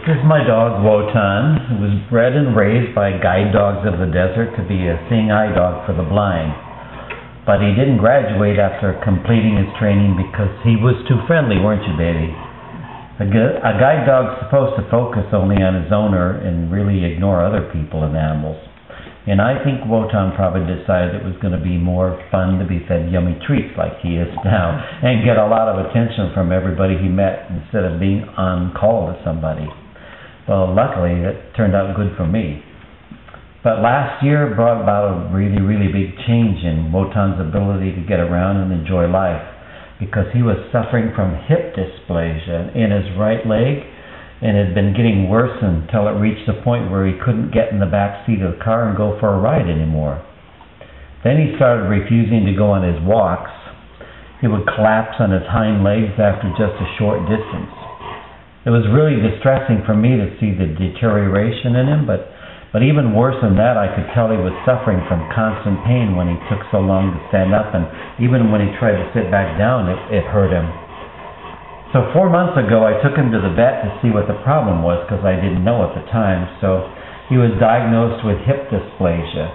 This is my dog, Wotan, who was bred and raised by guide dogs of the desert to be a seeing eye dog for the blind. But he didn't graduate after completing his training because he was too friendly, weren't you, baby? A guide dog's supposed to focus only on his owner and really ignore other people and animals. And I think Wotan probably decided it was going to be more fun to be fed yummy treats like he is now and get a lot of attention from everybody he met instead of being on call to somebody. Well, luckily, that turned out good for me. But last year brought about a really, really big change in Wotan's ability to get around and enjoy life because he was suffering from hip dysplasia in his right leg, and it had been getting worse until it reached the point where he couldn't get in the back seat of the car and go for a ride anymore. Then he started refusing to go on his walks. He would collapse on his hind legs after just a short distance. It was really distressing for me to see the deterioration in him, but even worse than that, I could tell he was suffering from constant pain when he took so long to stand up, and even when he tried to sit back down, it hurt him. So 4 months ago, I took him to the vet to see what the problem was because I didn't know at the time. So he was diagnosed with hip dysplasia.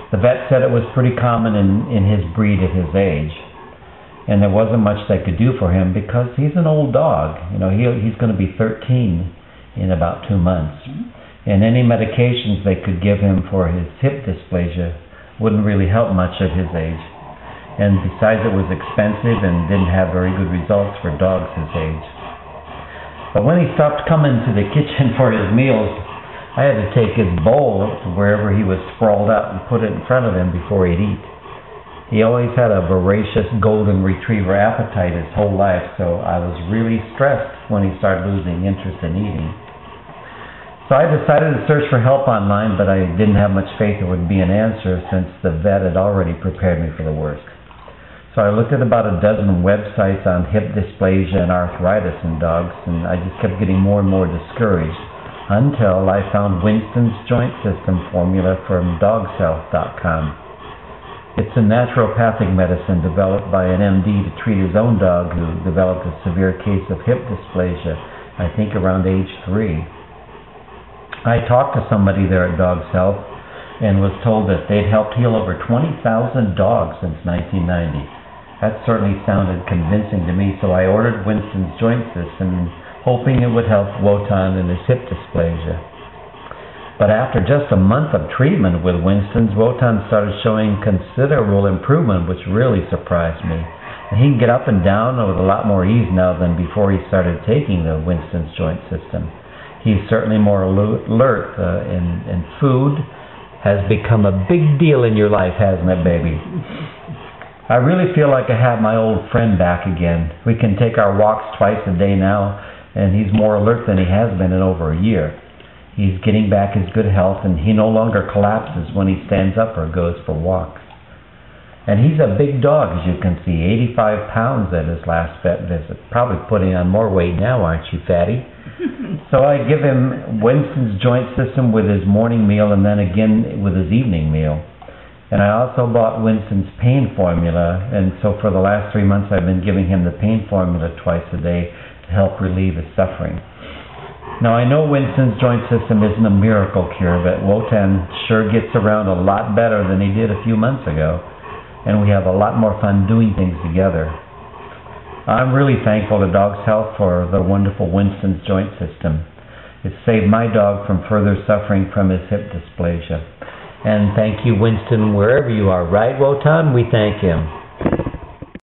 The vet said it was pretty common in his breed at his age. And there wasn't much they could do for him because he's an old dog. You know, he's going to be 13 in about 2 months. And any medications they could give him for his hip dysplasia wouldn't really help much at his age. And besides, it was expensive and didn't have very good results for dogs his age. But when he stopped coming to the kitchen for his meals, I had to take his bowl to wherever he was sprawled out and put it in front of him before he'd eat. He always had a voracious golden retriever appetite his whole life, so I was really stressed when he started losing interest in eating. So I decided to search for help online, but I didn't have much faith there would be an answer since the vet had already prepared me for the worst. So I looked at about a dozen websites on hip dysplasia and arthritis in dogs, and I just kept getting more and more discouraged until I found Winston's joint system formula from dogshealth.com. It's a naturopathic medicine developed by an MD to treat his own dog who developed a severe case of hip dysplasia, I think around age 3. I talked to somebody there at Dogs Health and was told that they'd helped heal over 20,000 dogs since 1990. That certainly sounded convincing to me, so I ordered Winston's joint system, hoping it would help Wotan in his hip dysplasia. But after just a month of treatment with Winston's, Wotan started showing considerable improvement, which really surprised me. And he can get up and down with a lot more ease now than before he started taking the Winston's joint system. He's certainly more alert, and food has become a big deal in your life, hasn't it, baby? I really feel like I have my old friend back again. We can take our walks twice a day now, and he's more alert than he has been in over a year. He's getting back his good health, and he no longer collapses when he stands up or goes for walks. And he's a big dog, as you can see, 85 pounds at his last vet visit. Probably putting on more weight now, aren't you, fatty? So I give him Winston's joint system with his morning meal and then again with his evening meal. And I also bought Winston's pain formula, and so for the last 3 months I've been giving him the pain formula twice a day to help relieve his suffering. Now, I know Winston's joint system isn't a miracle cure, but Wotan sure gets around a lot better than he did a few months ago, and we have a lot more fun doing things together. I'm really thankful to Dogs Health for the wonderful Winston's joint system. It saved my dog from further suffering from his hip dysplasia. And thank you, Winston, wherever you are, right, Wotan? We thank him.